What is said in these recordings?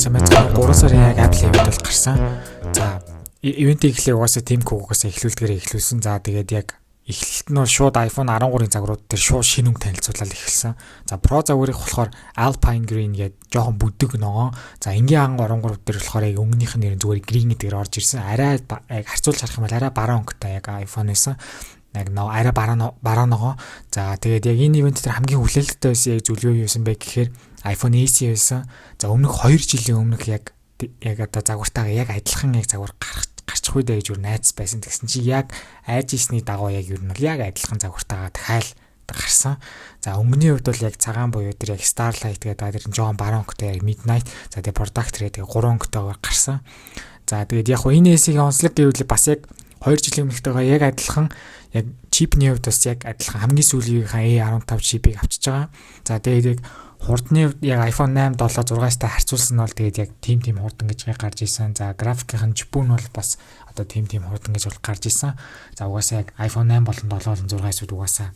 гарсан байж 3 сарын яг Apple event бол гарсан. За event-ийг угаасаа Tim Cook-оос эхлүүлдгээр эхлүүлсэн. За тэгээд яг эхлэлт нь шууд iPhone 13-ын загварууд дээр шууд шинэ өнгө танилцуулаад эхэлсэн. За Pro загварыг болохоор Alpine Green гэдэг жоохон бүдэг ногоон. За энгийн анги 13 дээр болохоор яг өнгөнийх нь нэр нь зүгээр green гэдгээр орж ирсэн. Арай яг харьцуулж харах юм бол арай баруун өнгөтэй яг iPhone байсан. Яг арай баруун ногоо. За тэгээд яг энэ ивент дээр хамгийн хүлээлттэй байсан яг зүйл юу байсан бэ гэхээр iPhone SE байсан. За өмнөх 2 жилийн өмнөх яг одоо загвартайгаа яг адилхан яг загвар гарчих үедээ гэж юу найз байсан. Тэгсэн чи яг айжсны дагуу яг юу нь бол яг адилхан загвартайгаа дахиад гарсан. За өнгөний хувьд бол яг цагаан буюу тэр яг Starlight гэдэг тэр жоон баруун өнгөтэй яг Midnight. За тэгээ Product гэдэг 3 өнгөтэйгээр гарсан. За тэгээд яг энэ SE-ийн онцлог гэвэл бас яг 2 жилийн өмнөхтэйгээ яг адилхан яг чипний хувьд бас яг адилхан хамгийн сүүлийнхаа A15 чипийг авчиж байгаа. За тэгээд яг хурдны яг iPhone 8, 7, 6-тай харьцуулсан нь бол тэгээд яг тим хурдан гэж гарч ирсэн. За графикийн жипүүн бол бас одоо тим хурдан гэж бол гарч ирсэн. За угаасаа яг iPhone 8 болон 7 болон 6-аас угаасаа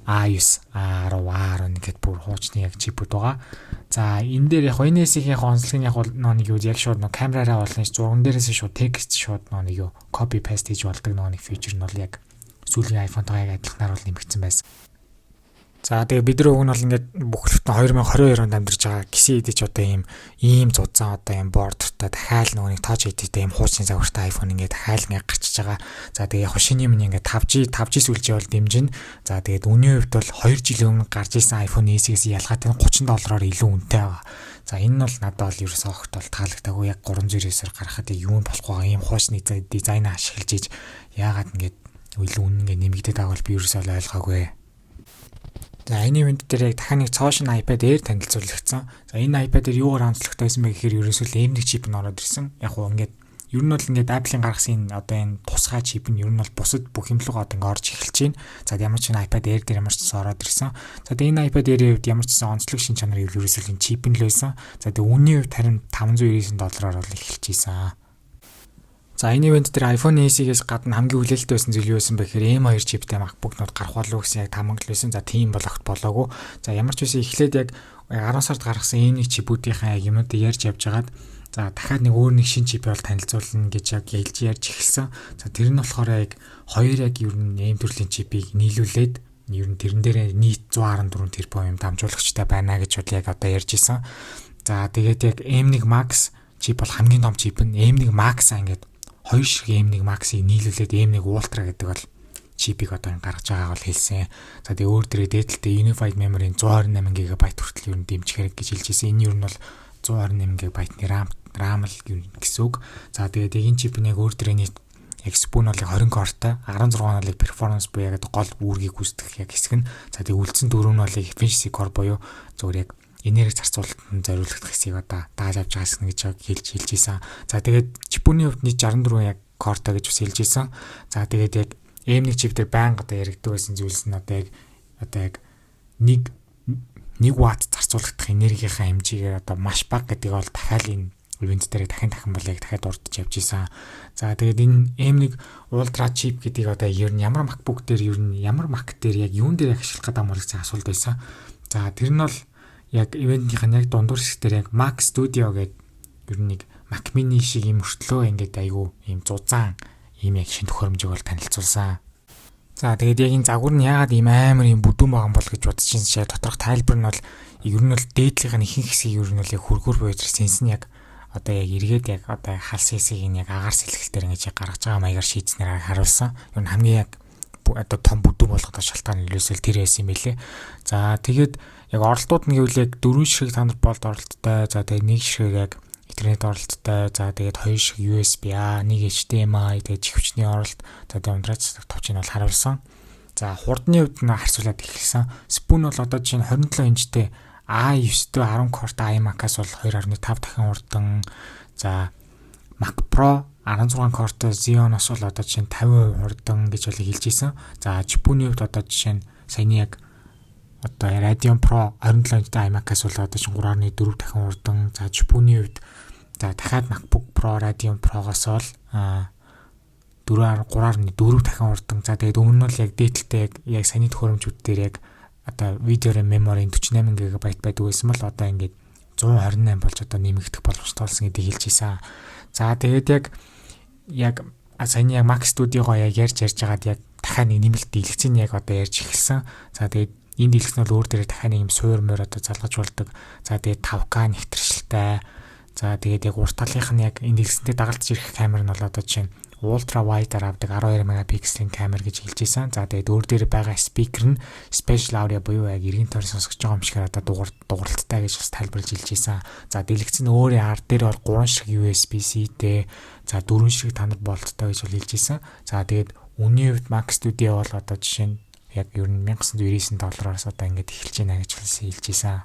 A9, A10, A11 гэд бүр хуучны яг чипүүд байгаа. За энэ дээр яг энэ SE-ийн онцлог нь яг нэг юу яг шууд камераараа болно. Зурган дээрээс шууд текст шууд нэг юу copy paste хийж болдог нэг фичер нь бол яг сүүлийн iPhone-тойгоо яг адилханаар бол нэмэгдсэн байсан. За тэгээ бид нар уг нь бол ингээд бүхэлдээ 2022 онд амьдарч байгаа гисэн идэж одоо ийм зузаан одоо ийм бордертай дахиад нэг touch ID-тэй ийм хуучны загвартай iPhone ингээд дахиад ингээд гарчиж байгаа. За тэгээ яг шинэ юм ингээд 5G сүлжээ бол дэмжинэ. За тэгээд үнийн хувьд бол 2 жилийн өмнө гарч ирсэн iPhone SE-гээс ялгаатай $30 илүү үнэтэй байгаа. За энэ нь бол надад бол ерөөсөө огт бол таалагдаагүй. Яг 399-ээр гарахад юу нь болох вэ? Ийм хуучны дизайн ашиглаж ийж яагаад ингээд илүү үнэ ингээд нэмэгдээд байгаа бол би ерөөсөө ойлгоогүй. За энэ ивент дээр яг дахиад нэг цоошин iPad Air танилцуулагдсан. За энэ iPad Air юугаар онцлогтой байсан бэ гэхээр ерөөсөө л M1 чип нь ороод ирсэн. Яг уу ингээд ер нь бол ингээд Apple-ийн гаргасан одоо энэ тусгай чип нь ер нь бол бусад бүх юм руу одоо ингээд орж эхэлж байна. За ямар ч нэг iPad Air дээр ямар ч гэсэн ороод ирсэн. За тэгээ энэ iPad Air-ийн хувьд ямар ч гэсэн онцлог шин чанар ерөөсөө л чип нь л байсан. За тэгээ үнийн хувьд харин $599 бол эхэлж ийсэн. За энэ ивент дээр iPhone SE-гээс гадна хамгийн хүлээлттэй байсан зүйл юу байсан бэ гэхээр M2 чиптэй MacBook-нууд гарах болов гэсэн яг тамагл байсан. За тийм бол огт болоогүй. За ямар ч байсан эхлээд яг 10 сард гаргасан M1 чипүүдийнхаа яг юмнуудыг ярьж явж хагаад за дахиад нэг өөр нэг шинэ чипийг бол танилцуулна гэж яг ярьж эхэлсэн. За тэр нь болохоор яг хоёр яг ер нь M төрлийн чипийг нийлүүлээд ер нь тэрэн дээр нийт 114 тэрбум юм дамжуулагчтай байна гэж бол яг одоо ярьж исэн. За тэгээд яг M1 Max чип бол хамгийн том чип нь M1 Max-аа ингээд хоёр шиг M1 Max-ийг нийлүүлээд M1 Ultra гэдэг бол чипийг одоо гаргаж байгааг бол хэлсэн. За тэгээ өөр дээрээ дээдэлтэй Unified Memory 128 GB хүртэл юу дэмжих хэрэг гэж хэлж ирсэн. Энэ юу нь бол 128 GB-ны RAM л гэсэн үг. За тэгээд энэ чип нь яг өөр дээрээ нийт яг Spoon бол 20 core-тай 16 бол performance буюу яг гол үүргийг гүйцэтгэх яг хэсэг нь. За тэгээд үлдсэн дөрөв нь бол efficiency core буюу зөвхөн яг энерги зарцуулалтанд зориулагдах хэсгийг одоо дааж авч байгаа гэсэн гэж хэлж ийсэн. За тэгээд чипүүний хувьд нийт 64 яг кортой гэж бас хэлж ийсэн. За тэгээд яг M1 чип дээр байнга одоо яригддаг байсан зүйлс нь одоо яг 1 Вт зарцуулагдах энергийнхаа хэмжээгээр одоо маш бага гэдэг бол дахиад энэ ивент дээр дахин бол яг дахиад урдж явж ийсэн. За тэгээд энэ M1 Ultra chip гэдгийг одоо ер нь ямар MacBook дээр ямар Mac дээр яг юун дээр ашиглах гэдэг юм бол гэсэн асуулт байсан. За тэр нь бол яг ивентийн яг дундуур хэсгээр яг Mac Studio гэдэг ер нь нэг Mac Mini шиг юм өртлөө ингээд айгүй ийм зузаан ийм яг шинэ төхөөрөмжийг бол танилцуулсан. За тэгээд яг энэ загвар нь яагаад ийм амар ийм бүдүүн байгаа юм бол гэж бодож чинь доторх тайлбар нь бол ер нь бол дээдлийнх нь ихэнх хэсгийг ер нь бол яг хөргөөр буйж сенс нь яг одоо яг эргээд яг одоо халс хэсгийг яг агаар сэлгэлтээр ингэж гаргаж байгаа маягаар шийдснээр харуулсан. Ер нь хамгийн яг одоо том бүдүүн болгох шалтгаан нөлөөсөл тэр байсан юм билэ. За тэгээд яг оролтууд нь гэвэл яг 4 ширхэг Thunderbolt оролттой. За тэгээд 1 ширхэг яг интернет оролттой. За тэгээд 2 ширхэг USB-A, 1 HDMI тэгээд чихвчний оролт. За тэгээд ундраач товчийг бол харуулсан. За хурдны хувьд нь харьцуулаад эхэлсэн. Spoon бол одоо жишээ нь 27 инчтэй A9-тэй 10 core-тай iMac-аас бол 2.5 дахин хурдан. За Mac Pro 16 core-тай Xeon-оос бол одоо жишээ нь 50% хурдан гэж бол хэлж ийсэн. За чипүүний хувьд одоо жишээ нь саяны яг одоо Radeon Pro 27 инчтэй iMac-аас бол одоо чинь 3.4 дахин хурдан. За чипүүний хувьд за дахиад MacBook Pro Radeon Pro-гоос бол 3.4 дахин хурдан. За тэгээд өмнө нь бол яг дээдэлтэй яг саяны төхөөрөмжүүд дээр яг одоо видео RAM memory 48 GB байдаг байсан бол одоо ингээд 128 болж одоо нэмэгдэх боломжтой болсон гэдгийг хэлж ийсэн. За тэгээд яг саяны яг Mac Studio-го яг ярьж байгаад яг дахиад нэг нэмэлт дэлгэцийн яг одоо ярьж эхэлсэн. За тэгээд энэ дэлгэц нь бол өөр дээрээ дахиад нэг юм суур мөр одоо залгаж болдог. За тэгээд 5K нэвтрэлтэй. За тэгээд яг урт талынх нь яг энэ дэлгэцтэй дагалдаж ирэх камер нь бол одоо чинь ultra wide-аар авдаг 12 мегапикселийн камер гэж хэлж ийсэн. За тэгээд өөр дээр байгаа спикер нь spatial audio буюу яг эргэн тойрон сонсгож байгаа юм шиг одоо дууралттай гэж бас тайлбарлаж хэлж ийсэн. За дэлгэц нь өөрийн ард дээр бол 3 ширхэг USB-C-тэй, за 4 ширхэг танар болттой гэж хэлж ийсэн. За тэгээд үнийн хувьд Mac Studio бол одоо жишээ нь яг ер нь $1999-аас одоо ингэж эхэлж байна гэж хэлж ийсэн.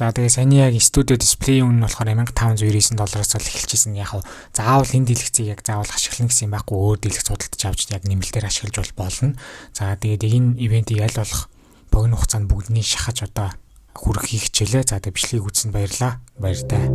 За тэгээ саяны яг студио дисплей үнэ нь болохоор $1599-аас бол эхэлчихсэн. Яг заавал энэ дэлгэцийг яг заавал ашиглана гэсэн юм байхгүй, өөр дэлгэц худалдаж авч яг нэмэлтээр ашиглаж болно. За тэгээд энэ ивентийг аль болох богино хугацаанд бүгднийг шахаж одоо хүргэхийг хичээлээ. За тэгээд бичлэгийг үзсэнд баярлалаа. Баяр таа.